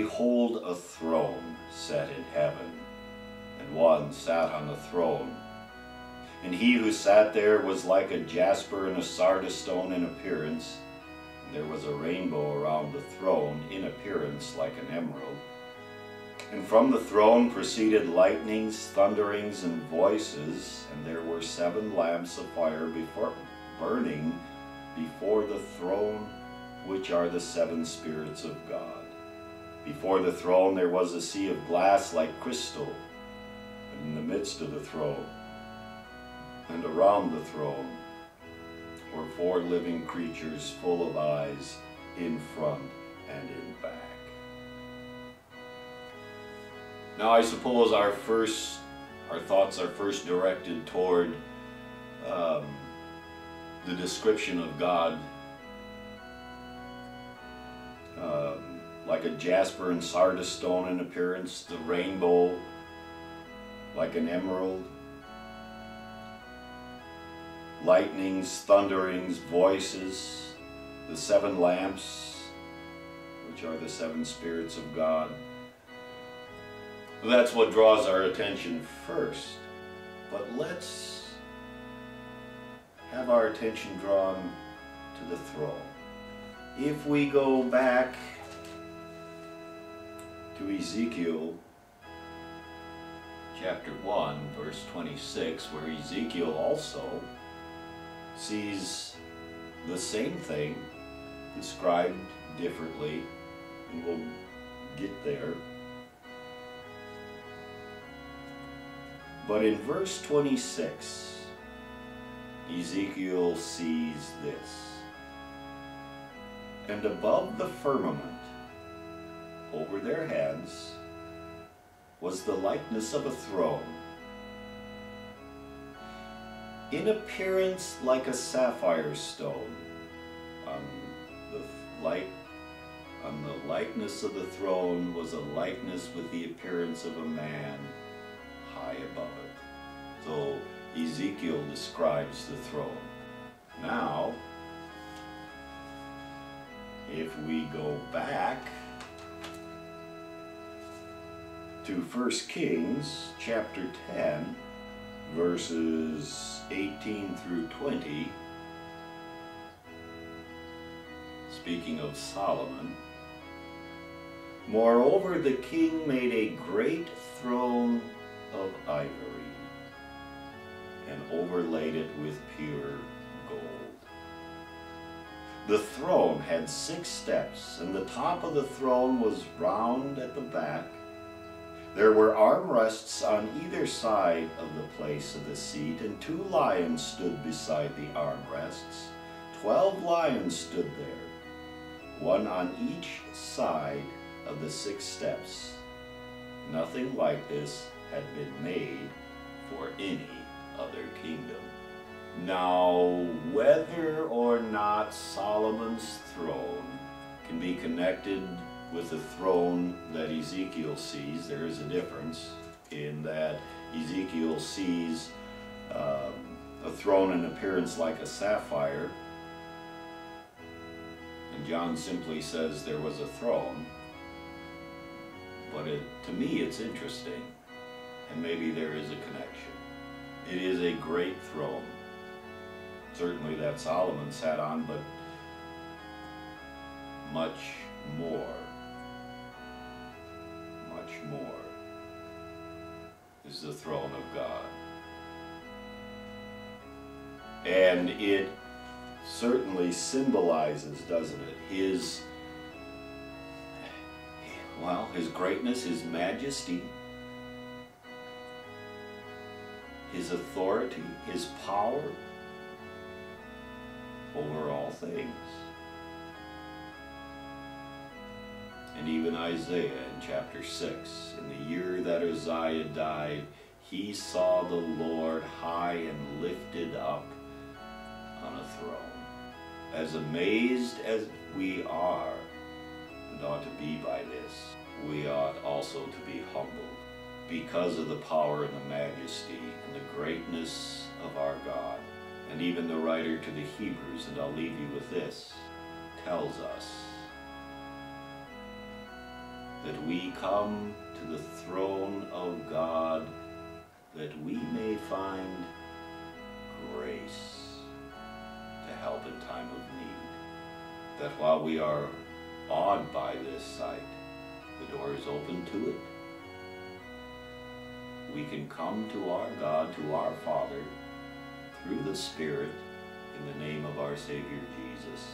behold a throne set in heaven, and one sat on the throne. And he who sat there was like a jasper and a sardis stone in appearance. And there was a rainbow around the throne in appearance like an emerald. And from the throne proceeded lightnings, thunderings, and voices, and there were 7 lamps of fire burning before the throne, which are the 7 spirits of God. Before the throne there was a sea of glass like crystal, and in the midst of the throne and around the throne were 4 living creatures full of eyes in front and in back. Now I suppose our thoughts are first directed toward the description of God like a jasper and sardis stone in appearance, the rainbow like an emerald, lightnings, thunderings, voices, the 7 lamps, which are the 7 spirits of God. That's what draws our attention first. But let's have our attention drawn to the throne. If we go back to Ezekiel chapter 1, verse 26, where Ezekiel also sees the same thing described differently, and we'll get there. But in verse 26, Ezekiel sees this. And above the firmament, over their heads, was the likeness of a throne, in appearance like a sapphire stone. On the likeness of the throne was a likeness with the appearance of a man high above it. So Ezekiel describes the throne. Now, if we go back to 1 Kings chapter 10, verses 18 through 20, speaking of Solomon, moreover the king made a great throne of ivory, and overlaid it with pure gold. The throne had 6 steps, and the top of the throne was round at the back. There were armrests on either side of the place of the seat, and 2 lions stood beside the armrests. 12 lions stood there, one on each side of the 6 steps. Nothing like this had been made for any other kingdom. Now, whether or not Solomon's throne can be connected with the throne that Ezekiel sees, there is a difference in that Ezekiel sees a throne in appearance like a sapphire, and John simply says there was a throne. But to me it's interesting, and maybe there is a connection. It is a great throne, certainly that Solomon sat on, but much more is the throne of God. And it certainly symbolizes, doesn't it, his greatness, his majesty, his authority, his power over all things. And even Isaiah in chapter 6, in the year that Uzziah died, he saw the Lord high and lifted up on a throne. As amazed as we are, and ought to be by this, we ought also to be humbled because of the power and the majesty and the greatness of our God. And even the writer to the Hebrews, and I'll leave you with this, tells us that we come to the throne of God, that we may find grace to help in time of need. That while we are awed by this sight, the door is open to it. We can come to our God, to our Father, through the Spirit, in the name of our Savior Jesus,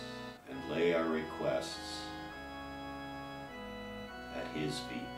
and lay our requests at His feet.